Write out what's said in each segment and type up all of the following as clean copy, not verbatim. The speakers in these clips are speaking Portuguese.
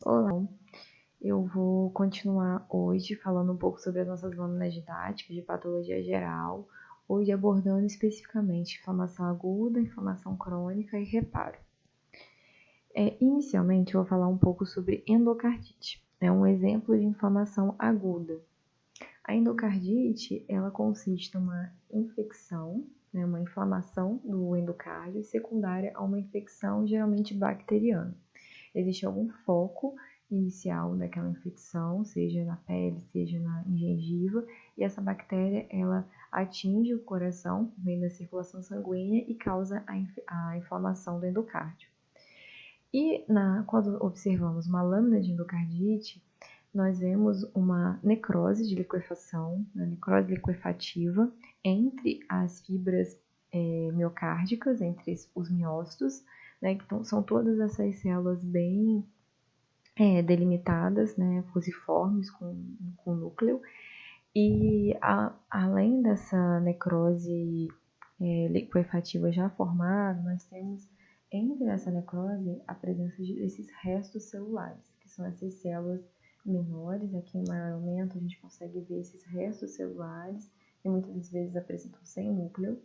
Olá, eu vou continuar hoje falando um pouco sobre as nossas lâminas didáticas de patologia geral, hoje abordando especificamente inflamação aguda, inflamação crônica e reparo. Inicialmente, eu vou falar um pouco sobre endocardite, um exemplo de inflamação aguda. A endocardite, ela consiste numa infecção, uma inflamação do endocárdio secundária a uma infecção geralmente bacteriana. Existe algum foco inicial daquela infecção, seja na pele, seja em gengiva, e essa bactéria ela atinge o coração, vem da circulação sanguínea e causa a inflamação do endocárdio. E quando observamos uma lâmina de endocardite, nós vemos uma necrose de liquefação, uma necrose liquefativa entre as fibras miocárdicas, entre os miócitos, né, que são todas essas células bem delimitadas, né, fusiformes com núcleo. E além dessa necrose liquefativa já formada, nós temos entre essa necrose a presença desses restos celulares, que são essas células menores. Aqui em maior aumento a gente consegue ver esses restos celulares, que muitas vezes se apresentam sem núcleo,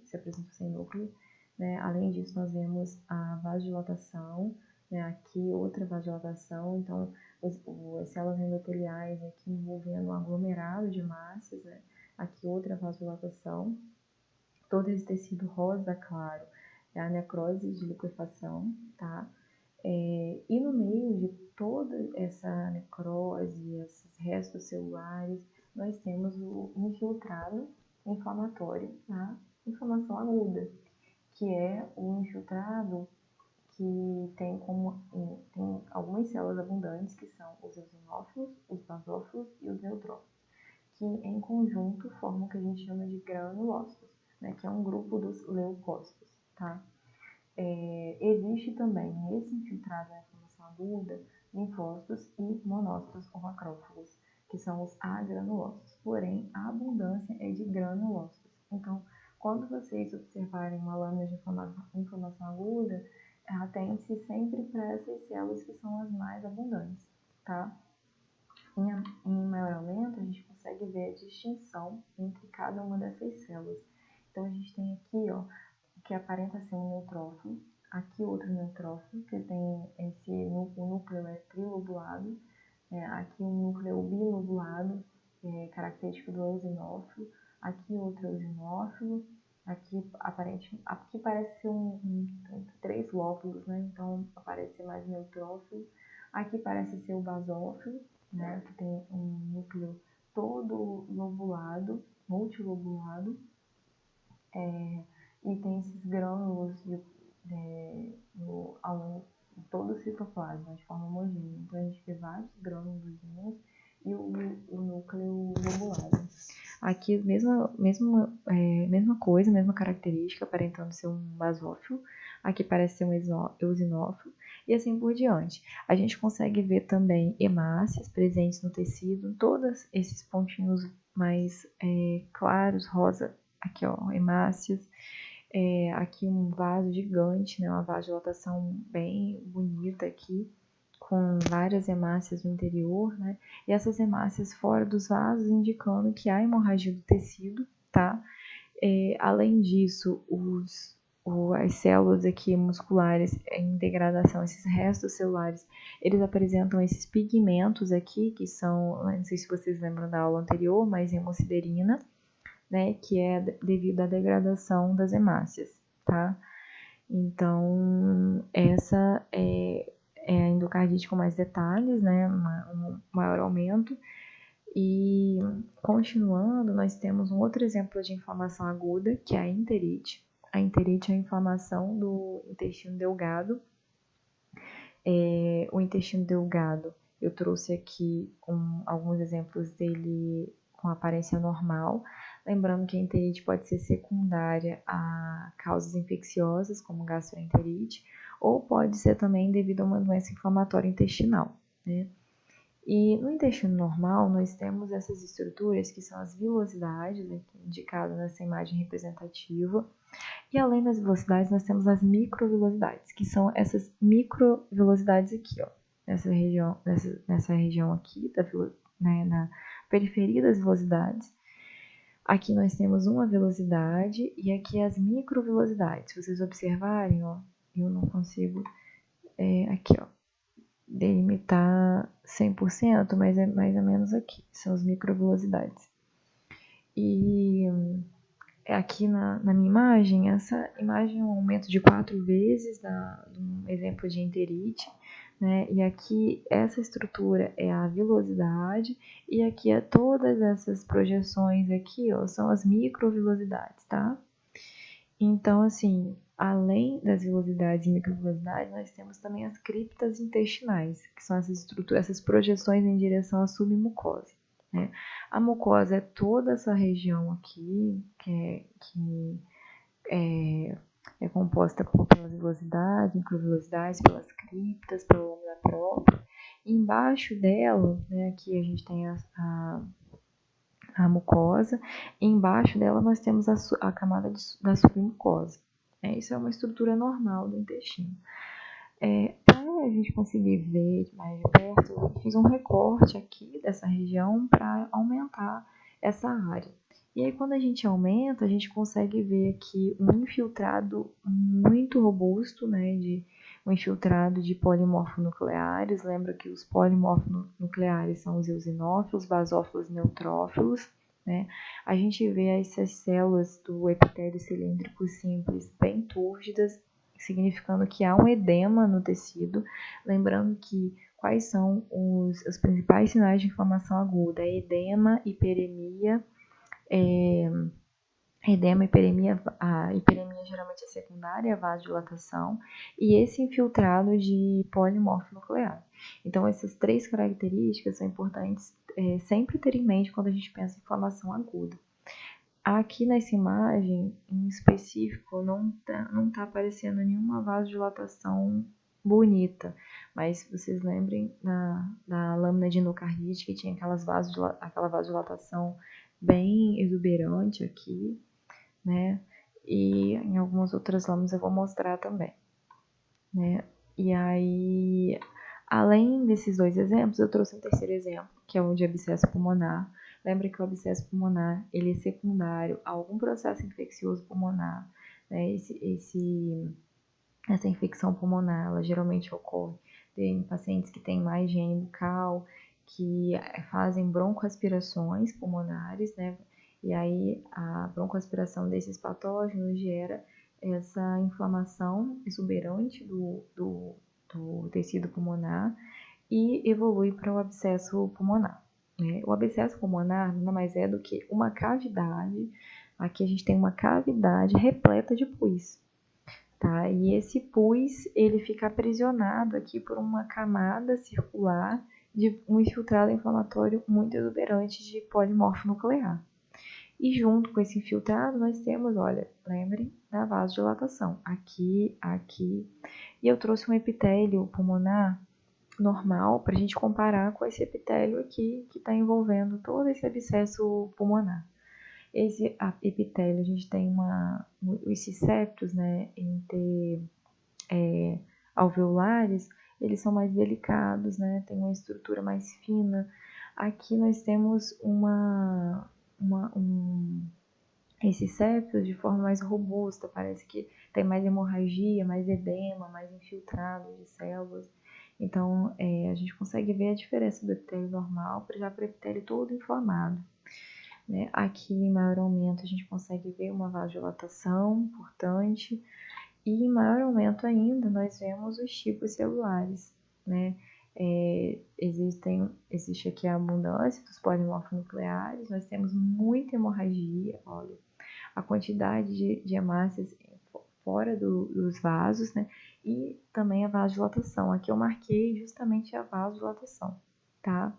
né? Além disso, nós vemos a vasodilatação, né? Aqui outra vasodilatação, então as células endoteliais aqui envolvendo um aglomerado de massas, né? Aqui outra vasodilatação, todo esse tecido rosa claro é a necrose de liquefação, tá? E no meio de toda essa necrose, esses restos celulares, nós temos o infiltrado inflamatório, tá? Inflamação aguda, que é o infiltrado que tem algumas células abundantes, que são os eosinófilos, os basófilos e os neutrófilos, que em conjunto formam o que a gente chama de granulócitos, né, que é um grupo dos leucócitos, tá? Existe também nesse infiltrado na inflamação aguda linfócitos e monócitos ou macrófagos, que são os agranulócitos, porém a abundância é de granulócitos. Então, quando vocês observarem uma lâmina de inflamação aguda, atente-se sempre para essas células que são as mais abundantes, tá? Em maior aumento, a gente consegue ver a distinção entre cada uma dessas células. Então, a gente tem aqui, ó, que aparenta ser um neutrófilo, aqui outro neutrófilo, que tem o núcleo é trilobulado, aqui um núcleo bilobulado, característico do eosinófilo, aqui outro eosinófilo, aqui parece ser três lóbulos, né? Então parece ser mais neutrófilo, aqui parece ser o basófilo, né? Que tem um núcleo todo lobulado, multilobulado, e tem esses grânulos ao longo de todo o citoplasma, de forma homogênea. Então, a gente vê vários grânulos e o núcleo lobulado. Aqui, mesma coisa, mesma característica, aparentando ser um basófilo. Aqui parece ser um eosinófilo, e assim por diante. A gente consegue ver também hemácias presentes no tecido, todos esses pontinhos mais claros, rosa, aqui ó, hemácias. Aqui um vaso gigante, né, uma vasodilatação bem bonita aqui, com várias hemácias no interior, né, e essas hemácias fora dos vasos indicando que há hemorragia do tecido, tá? Além disso, as células aqui musculares em degradação, esses restos celulares, eles apresentam esses pigmentos aqui, que são, não sei se vocês lembram da aula anterior, mas hemosiderina, né, que é devido à degradação das hemácias, tá? Então, essa é a endocardite com mais detalhes, né, um maior aumento. E, continuando, nós temos um outro exemplo de inflamação aguda, que é a enterite. A enterite é a inflamação do intestino delgado. O intestino delgado, eu trouxe aqui alguns exemplos dele com aparência normal, lembrando que a enterite pode ser secundária a causas infecciosas, como gastroenterite, ou pode ser também devido a uma doença inflamatória intestinal, né? E no intestino normal, nós temos essas estruturas que são as vilosidades, né, indicadas nessa imagem representativa. E além das velocidades, nós temos as microvelocidades, que são essas microvelocidades aqui, ó. nessa região aqui, né, na periferia das velocidades. Aqui nós temos uma velocidade e aqui as microvelocidades. Se vocês observarem, ó, eu não consigo, aqui, ó, delimitar 100%, mas é mais ou menos aqui, são as microvelocidades. E aqui na minha imagem, essa imagem é um aumento de 4 vezes um exemplo de enterite, né? E aqui essa estrutura é a velocidade e aqui todas essas projeções aqui, ó, são as microvelocidades, tá? Então, assim, além das velocidades e microvelocidades, nós temos também as criptas intestinais, que são essas projeções em direção à submucosa, né? A mucosa é toda essa região aqui, que é composta pelas velocidades, microvelocidades, pelas criptas, pela lâmina própria. E embaixo dela, né, aqui a gente tem a mucosa, e embaixo dela nós temos a camada da submucosa. Isso é uma estrutura normal do intestino. Para a gente conseguir ver mais de perto, eu fiz um recorte aqui dessa região para aumentar essa área. E aí, quando a gente aumenta, a gente consegue ver aqui um infiltrado muito robusto, né, um infiltrado de polimorfonucleares. Lembra que os polimorfonucleares são os eosinófilos, basófilos e neutrófilos, né? A gente vê essas células do epitélio cilíndrico simples bem túrgidas, significando que há um edema no tecido. Lembrando que quais são os principais sinais de inflamação aguda? Edema, hiperemia, a hiperemia geralmente é secundária, a vasodilatação, e esse infiltrado de polimorfonuclear. Então, essas 3 características são importantes sempre ter em mente quando a gente pensa em inflamação aguda. Aqui nessa imagem, em específico, não tá aparecendo nenhuma vasodilatação bonita, mas vocês lembrem da lâmina de endocardite, que tinha aquela vasodilatação bem exuberante aqui, né? E em algumas outras lâminas eu vou mostrar também, né? E aí, além desses 2 exemplos, eu trouxe um terceiro exemplo, que é o de abscesso pulmonar. Lembra que o abscesso pulmonar, ele é secundário a algum processo infeccioso pulmonar, né? Essa infecção pulmonar, ela geralmente ocorre em pacientes que têm má higiene bucal, que fazem broncoaspirações pulmonares, né? E aí a broncoaspiração desses patógenos gera essa inflamação exuberante do tecido pulmonar e evolui para o abscesso pulmonar, né? O abscesso pulmonar nada mais é do que uma cavidade. Aqui a gente tem uma cavidade repleta de pus, tá? E esse pus, ele fica aprisionado aqui por uma camada circular de um infiltrado inflamatório muito exuberante de polimorfonuclear. E junto com esse infiltrado, nós temos, olha, lembrem da vasodilatação, aqui. E eu trouxe um epitélio pulmonar normal para a gente comparar com esse epitélio aqui, que está envolvendo todo esse abscesso pulmonar. Esse epitélio, a gente tem esses septos, né, alveolares, eles são mais delicados, né, tem uma estrutura mais fina. Aqui nós temos esses septos de forma mais robusta, parece que tem mais hemorragia, mais edema, mais infiltrado de células. Então, a gente consegue ver a diferença do epitélio normal para o epitélio todo inflamado, né? Aqui, em maior aumento, a gente consegue ver uma vasodilatação importante, e em maior aumento ainda, nós vemos os tipos celulares, né? Existe aqui a abundância dos polimorfonucleares, nós temos muita hemorragia, olha, a quantidade de hemácias fora dos vasos, né? E também a vasodilatação. Aqui eu marquei justamente a vasodilatação, tá?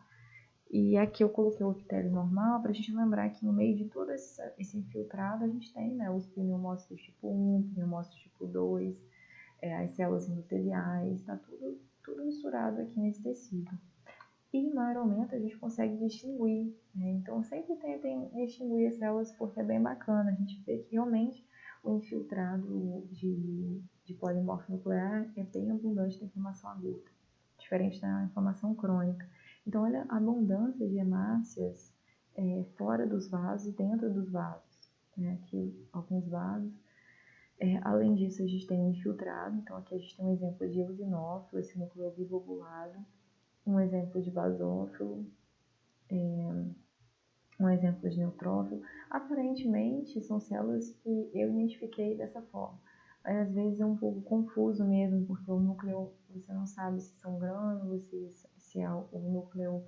E aqui eu coloquei o epitélio normal para a gente lembrar que no meio de todo esse infiltrado a gente tem, né, os pneumócitos tipo 1, pneumócitos tipo 2, as células endoteliais, tá tudo misturado aqui nesse tecido. E em maior aumento a gente consegue distinguir, né? Então sempre tentem distinguir as células, porque é bem bacana a gente ver que realmente o infiltrado de polimorfo nuclear é bem abundante na inflamação aguda. diferente da inflamação crônica. Então, olha a abundância de hemácias fora dos vasos e dentro dos vasos. Né? Aqui, alguns vasos. Além disso, a gente tem um infiltrado. Então, aqui a gente tem um exemplo de eosinófilo, esse núcleo bivobulado, um exemplo de basófilo, um exemplo de neutrófilo. Aparentemente, são células que eu identifiquei dessa forma. Mas, às vezes, é um pouco confuso mesmo, porque o núcleo, você não sabe se são grânulos, se é o núcleo,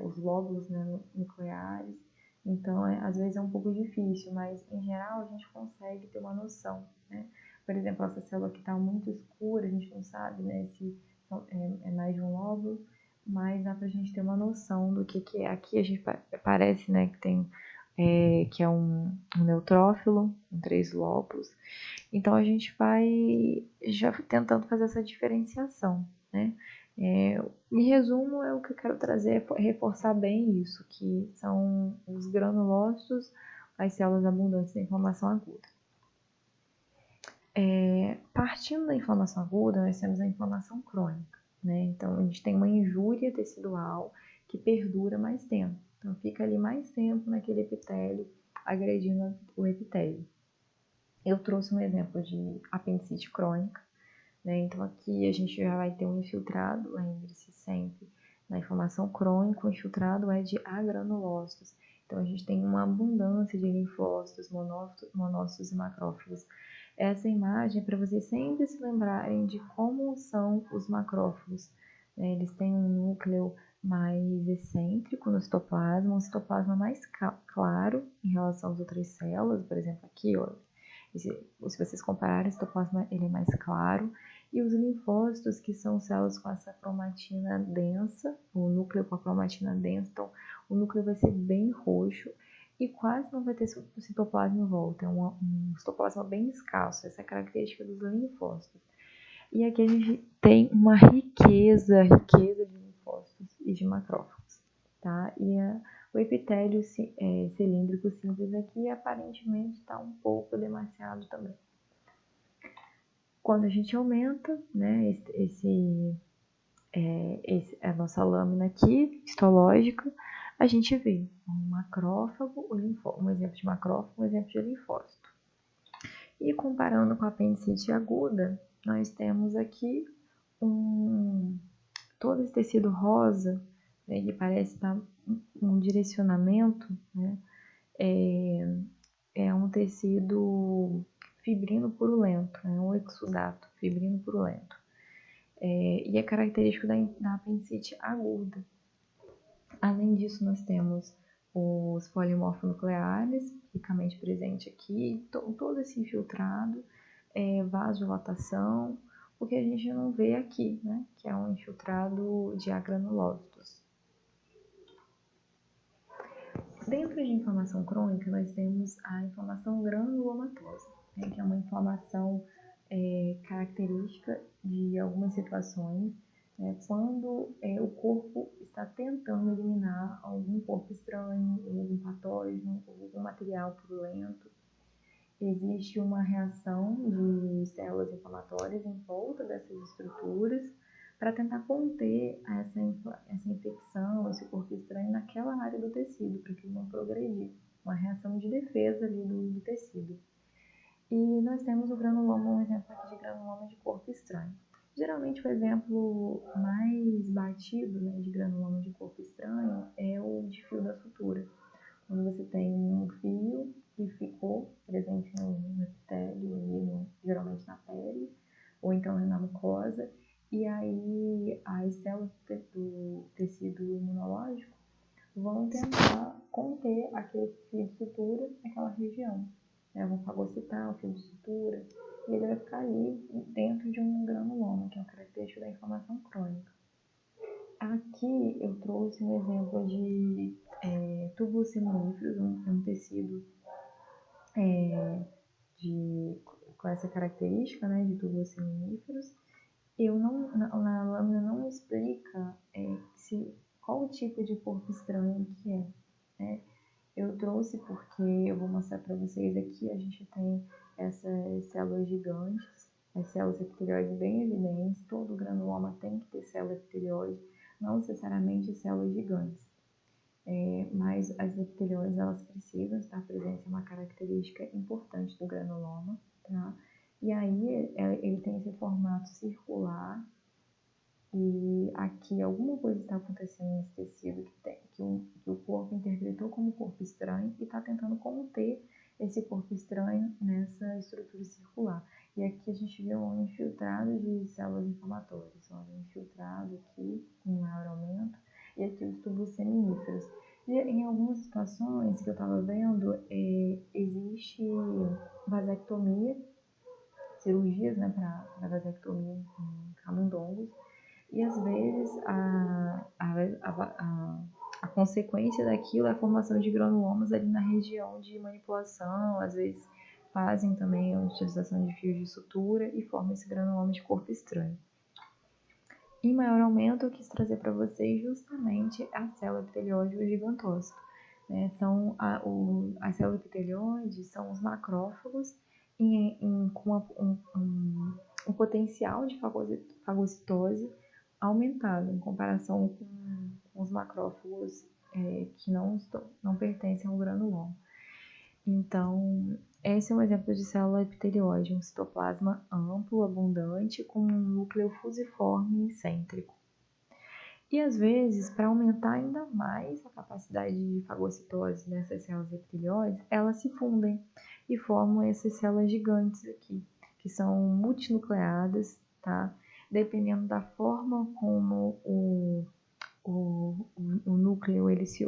os lóbulos, né, nucleares. Então, às vezes é um pouco difícil, mas, em geral, a gente consegue ter uma noção, né? Por exemplo, essa célula que está muito escura, a gente não sabe, né, se é mais de um lóbulo, mas dá pra gente ter uma noção do que é. Aqui a gente parece, né, que tem que é um neutrófilo com 3 lóbulos. Então a gente vai já tentando fazer essa diferenciação, né? Em resumo, o que eu quero trazer é reforçar bem isso, que são os granulócitos, as células abundantes da inflamação aguda. Partindo da inflamação aguda, nós temos a inflamação crônica. Né? Então, a gente tem uma injúria tecidual que perdura mais tempo. Então, fica ali mais tempo naquele epitélio, agredindo o epitélio. Eu trouxe um exemplo de apendicite crônica. Né? Então, aqui a gente já vai ter um infiltrado, lembre-se sempre, na inflamação crônica, o infiltrado é de agranulócitos. Então, a gente tem uma abundância de linfócitos, monócitos e macrófagos. Essa imagem é para vocês sempre se lembrarem de como são os macrófagos. Né? Eles têm um núcleo mais excêntrico no citoplasma, um citoplasma mais claro em relação às outras células. Por exemplo, aqui, ó, se vocês compararem, o citoplasma ele é mais claro. E os linfócitos, que são células com essa cromatina densa, o núcleo com a cromatina densa, então o núcleo vai ser bem roxo e quase não vai ter citoplasma em volta. É um citoplasma bem escasso, essa é a característica dos linfócitos. E aqui a gente tem uma riqueza de linfócitos e de macrófagos, tá? E o epitélio cilíndrico simples aqui aparentemente está um pouco demasiado também. Quando a gente aumenta, né, a nossa lâmina aqui, histológica, a gente vê um macrófago, um exemplo de macrófago, um exemplo de linfócito. E comparando com a apendicite aguda, nós temos aqui todo esse tecido rosa, né, que parece estar um direcionamento, né, é um tecido fibrino purulento, né, um exudato fibrino purulento. E é característico da apendicite aguda. Além disso, nós temos os polimorfonucleares, ricamente presente aqui, todo esse infiltrado, vasodilatação, o que a gente não vê aqui, né? Que é um infiltrado de agranulócitos. Dentro de inflamação crônica, nós temos a inflamação granulomatosa, né? Que é uma inflamação característica de algumas situações, quando o corpo está tentando eliminar algum corpo estranho, algum patógeno, algum material purulento. Existe uma reação de células inflamatórias em volta dessas estruturas para tentar conter essa infecção, esse corpo estranho naquela área do tecido, para que ele não progredir. Uma reação de defesa ali do tecido. E nós temos o granuloma, um exemplo aqui de granuloma de corpo estranho. Geralmente o exemplo mais batido, né, de granuloma de corpo estranho é o de fio da sutura. Quando você tem um fio que ficou presente no epitélio, geralmente na pele, ou então na mucosa, e aí as células do tecido imunológico vão tentar conter aquele fio de sutura naquela região. Vão fagocitar o fio de sutura e ele vai ficar ali dentro de um granuloma, que é uma característica da inflamação crônica. Aqui eu trouxe um exemplo de túbulos seminíferos, um tecido com essa característica, né, de túbulos seminíferos. Na lâmina não explica qual o tipo de corpo estranho que é. Né? Eu trouxe porque eu vou mostrar para vocês aqui, a gente tem essas células gigantes, as células epitelióides bem evidentes. Todo granuloma tem que ter célula epitelióide, não necessariamente células gigantes. Mas as epitelióides, elas precisam estar presentes, é uma característica importante do granuloma, tá? E aí ele tem esse formato circular, e aqui alguma coisa está acontecendo nesse tecido que o corpo interpretou como corpo estranho e está tentando conter esse corpo estranho nessa estrutura circular. E aqui a gente vê um infiltrado de células inflamatórias, um infiltrado aqui em maior aumento, e aqui os túbulos seminíferos. E em algumas situações que eu estava vendo, existe vasectomia, cirurgias, né, para vasectomia em camundongos, e às vezes a consequência daquilo é a formação de granulomas ali na região de manipulação. Às vezes fazem também a utilização de fios de sutura e formam esse granuloma de corpo estranho. Em maior aumento, eu quis trazer para vocês justamente a célula epitelióide e o gigantócito. As células epitelióides são os macrófagos com um potencial de fagocitose aumentado em comparação com os macrófagos que não pertencem ao granuloma. Então, esse é um exemplo de célula epitelióide, um citoplasma amplo, abundante, com um núcleo fusiforme e cêntrico. E às vezes, para aumentar ainda mais a capacidade de fagocitose dessas células epitelióides, elas se fundem e formam essas células gigantes aqui, que são multinucleadas, tá? Dependendo da forma como o núcleo,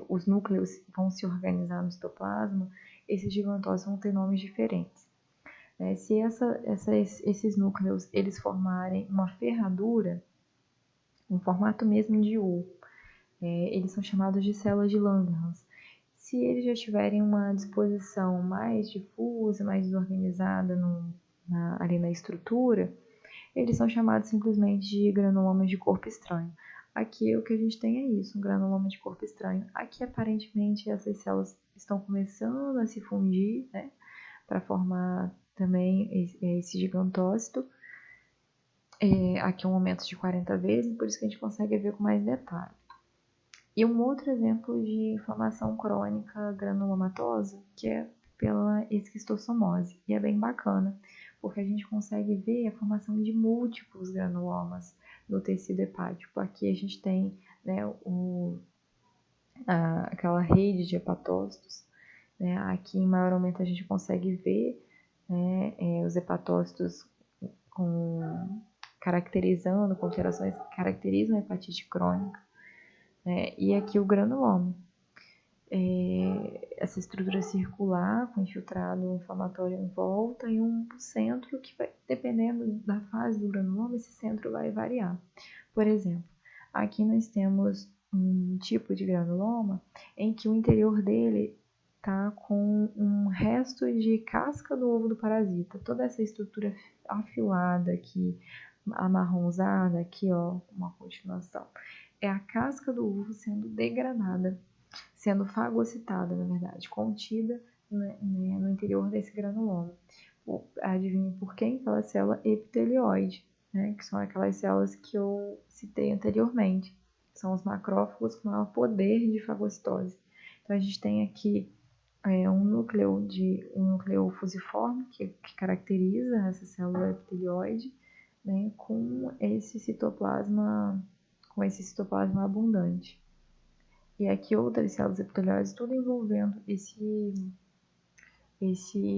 os núcleos vão se organizar no citoplasma, esses gigantócitos vão ter nomes diferentes. Se esses núcleos eles formarem uma ferradura, um formato mesmo de U, eles são chamados de células de Langerhans. Se eles já tiverem uma disposição mais difusa, mais desorganizada ali na estrutura, eles são chamados simplesmente de granulomas de corpo estranho. Aqui o que a gente tem é isso, um granuloma de corpo estranho. Aqui aparentemente essas células estão começando a se fundir, né, para formar também esse gigantócito. Aqui é um aumento de 40 vezes, por isso que a gente consegue ver com mais detalhe. E um outro exemplo de inflamação crônica granulomatosa, que é pela esquistossomose, e é bem bacana, porque a gente consegue ver a formação de múltiplos granulomas no tecido hepático. Aqui a gente tem, né, aquela rede de hepatócitos, né? Aqui em maior aumento a gente consegue ver, né, os hepatócitos caracterizando, com alterações que caracterizam a hepatite crônica, né? E aqui o granuloma. Essa estrutura circular com infiltrado inflamatório em volta e um centro que vai, dependendo da fase do granuloma, esse centro vai variar. Por exemplo, aqui nós temos um tipo de granuloma em que o interior dele está com um resto de casca do ovo do parasita. Toda essa estrutura afilada aqui, amarronzada, aqui ó, uma continuação, é a casca do ovo sendo degradada, sendo fagocitada, na verdade, contida, né, no interior desse granuloma. Adivinhe por quem? Pela célula epitelioide, né, que são aquelas células que eu citei anteriormente. São os macrófagos com maior poder de fagocitose. Então, a gente tem aqui um núcleo fusiforme que caracteriza essa célula epitelioide, né, com esse citoplasma abundante. E aqui outras células epiteliais, tudo envolvendo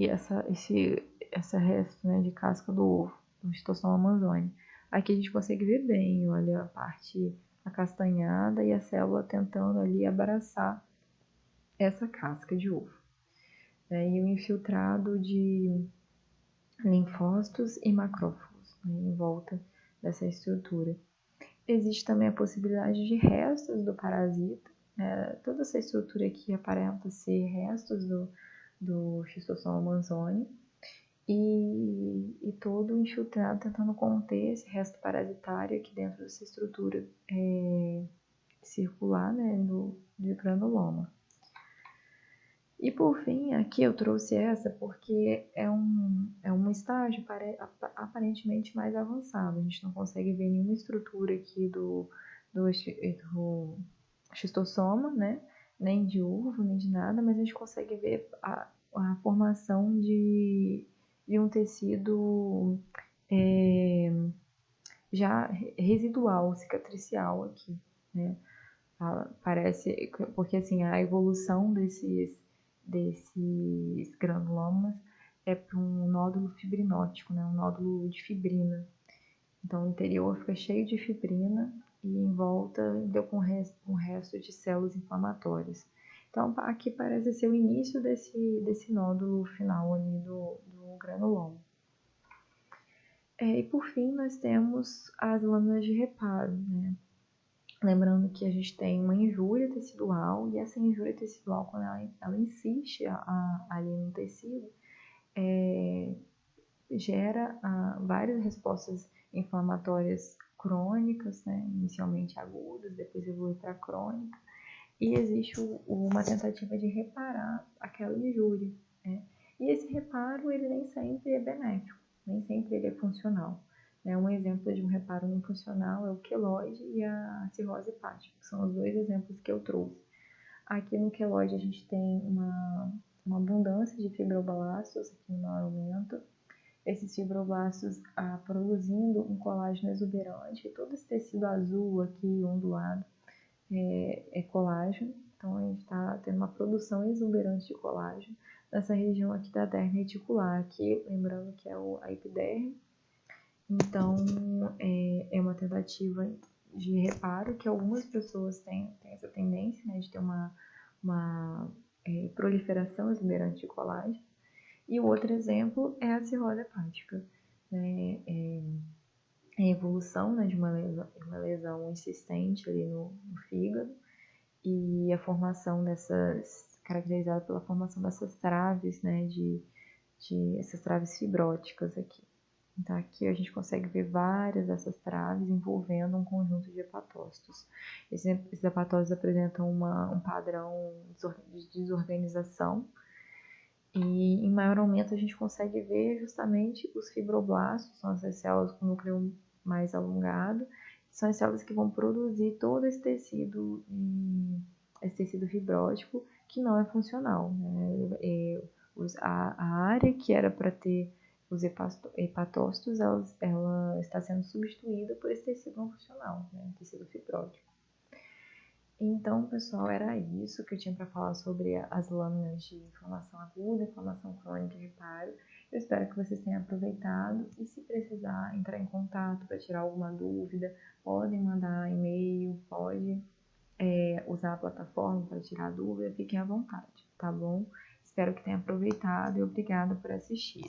essa resto, né, de casca do ovo, do Schistosoma amazônica. Aqui a gente consegue ver bem, olha, a parte acastanhada e a célula tentando ali abraçar essa casca de ovo. E o infiltrado de linfócitos e macrófagos, né, em volta dessa estrutura. Existe também a possibilidade de restos do parasita. Toda essa estrutura aqui aparenta ser restos do Schistosoma amazônica e todo infiltrado tentando conter esse resto parasitário aqui dentro dessa estrutura circular, né, do granuloma. E por fim, aqui eu trouxe essa porque é um estágio aparentemente mais avançado. A gente não consegue ver nenhuma estrutura aqui do xistossoma, né? Nem de uvo, nem de nada, mas a gente consegue ver a formação de um tecido é, já residual, cicatricial aqui, né? Parece, porque assim, a evolução desses granulomas é para um nódulo fibrinótico, né? Um nódulo de fibrina. Então o interior fica cheio de fibrina e em volta deu com um resto de células inflamatórias. Então aqui parece ser o início desse nódulo final ali do granuloma. E por fim nós temos as lâminas de reparo, né? Lembrando que a gente tem uma injúria tecidual, e essa injúria tecidual, quando ela insiste ali no tecido, gera várias respostas inflamatórias crônicas, né? Inicialmente agudas, depois evolui para crônica, e existe uma tentativa de reparar aquela injúria, né? E esse reparo, ele nem sempre é benéfico, nem sempre ele é funcional. Um exemplo de um reparo não funcional é o queloide e a cirrose hepática, que são os dois exemplos que eu trouxe. Aqui no queloide a gente tem uma abundância de fibroblastos aqui no aumento, esses fibroblastos produzindo um colágeno exuberante, todo esse tecido azul aqui ondulado é colágeno, então a gente está tendo uma produção exuberante de colágeno nessa região aqui da derme reticular, aqui lembrando que é a epiderme. Então é uma tentativa de reparo que algumas pessoas têm essa tendência, né, de ter uma proliferação exuberante de colágeno. E o outro exemplo é a cirrose hepática, né? A evolução, né, de uma lesão insistente ali no fígado e a formação caracterizada pela formação dessas traves, né, de essas traves fibróticas aqui. Então aqui a gente consegue ver várias dessas traves envolvendo um conjunto de hepatócitos. Esses hepatócitos apresentam um padrão de desorganização, e em maior aumento a gente consegue ver justamente os fibroblastos, são essas células com núcleo mais alongado, são as células que vão produzir todo esse tecido fibrótico que não é funcional, né? A área que era para ter os hepatócitos, ela está sendo substituída por esse tecido não funcional, né? Tecido fibrótico. Então, pessoal, era isso que eu tinha para falar sobre as lâminas de inflamação aguda, inflamação crônica e reparo. Eu espero que vocês tenham aproveitado, e se precisar entrar em contato para tirar alguma dúvida, podem mandar e-mail, pode usar a plataforma para tirar dúvida, fiquem à vontade, tá bom? Espero que tenham aproveitado e obrigada por assistir.